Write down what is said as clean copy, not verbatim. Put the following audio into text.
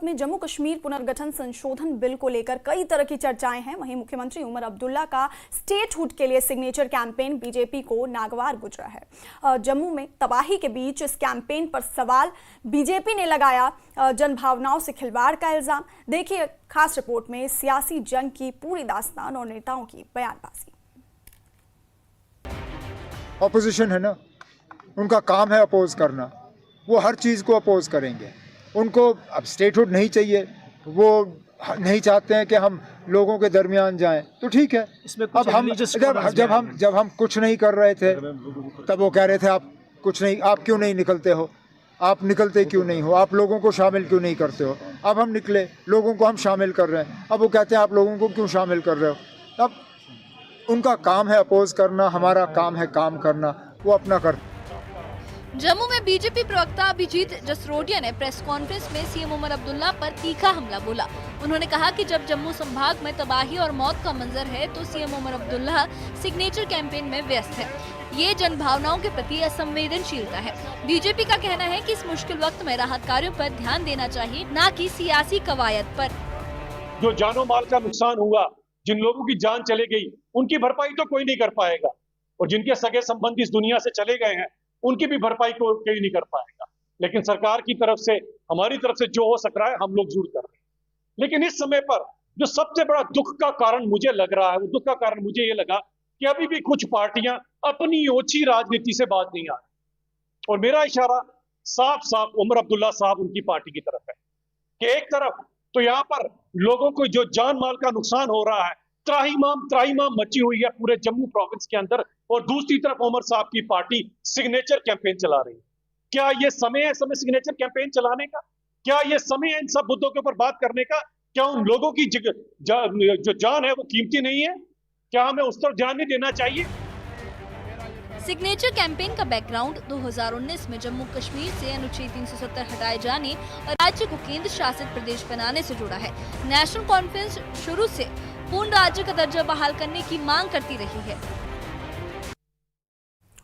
में जम्मू कश्मीर पुनर्गठन संशोधन बिल को लेकर कई तरह की चर्चाएं हैं। वहीं मुख्यमंत्री उमर अब्दुल्ला का स्टेटहुड के लिए सिग्नेचर कैंपेन बीजेपी को नागवार गुजरा है। जम्मू में तबाही के बीच इस कैंपेन पर सवाल बीजेपी ने लगाया, जनभावनाओं से खिलवाड़ का इल्जाम। देखिए खास रिपोर्ट में सियासी जंग की पूरी दास्तान और नेताओं की बयानबाजी। ऑपोजिशन है ना, उनका काम है अपोज करना, वो हर चीज़ को अपोज करेंगे। उनको अब स्टेटहुड नहीं चाहिए, वो नहीं चाहते हैं कि हम लोगों के दरमियान जाएं, तो ठीक है। अब हम जब हम कुछ नहीं कर रहे थे तब वो कह रहे थे आप कुछ नहीं, आप क्यों नहीं निकलते हो, आप निकलते क्यों नहीं हो, आप लोगों को शामिल क्यों नहीं करते हो। अब हम निकले, लोगों को हम शामिल कर रहे हैं। अब वो कहते हैं आप लोगों को क्यों शामिल कर रहे हो। अब उनका काम है अपोज करना, हमारा काम है काम करना, वो अपना करते। जम्मू में बीजेपी प्रवक्ता अभिजीत जसरोटिया ने प्रेस कॉन्फ्रेंस में सीएम उमर अब्दुल्ला पर तीखा हमला बोला। उन्होंने कहा कि जब जम्मू संभाग में तबाही और मौत का मंजर है तो CM Omar Abdullah signature campaign में व्यस्त है। ये जनभावनाओं के प्रति असंवेदनशीलता है। बीजेपी का कहना है कि इस मुश्किल वक्त में राहत कार्यों पर ध्यान देना चाहिए, न कि सियासी कवायद पर। जो जानो माल का नुकसान हुआ, जिन लोगों की जान चले गई, उनकी भरपाई तो कोई नहीं कर पाएगा, और जिनके सगे संबंधी इस दुनिया से चले गए हैं उनकी भी भरपाई को कोई नहीं कर पाएगा। लेकिन सरकार की तरफ से, हमारी तरफ से जो हो सक रहा है हम लोग जरूर कर रहे हैं। लेकिन इस समय पर जो सबसे बड़ा दुख का कारण मुझे लग रहा है, वो दुख का कारण मुझे ये लगा कि अभी भी कुछ पार्टियां अपनी ओछी राजनीति से बात नहीं आ रही। और मेरा इशारा साफ साफ उमर अब्दुल्ला साहब उनकी पार्टी की तरफ है कि एक तरफ तो यहाँ पर लोगों को जो जान माल का नुकसान हो रहा है, त्राहिमाम मची हुई है पूरे जम्मू प्रोविंस के अंदर, और दूसरी तरफ उमर साहब की पार्टी सिग्नेचर कैंपेन चला रही है। क्या ये समय है सिग्नेचर कैंपेन चलाने का? क्या ये समय है इन सब मुद्दों के ऊपर बात करने का? क्या उन लोगों की जो जान है वो कीमती नहीं है? क्या हमें उस तरफ ध्यान नहीं देना चाहिए? सिग्नेचर कैंपेन का बैकग्राउंड 2019 में जम्मू कश्मीर से अनुच्छेद 370 हटाए जाने और राज्य को केंद्र शासित प्रदेश बनाने से जुड़ा है। नेशनल कॉन्फ्रेंस शुरू से पूर्ण राज्य का दर्जा बहाल करने की मांग करती रही है।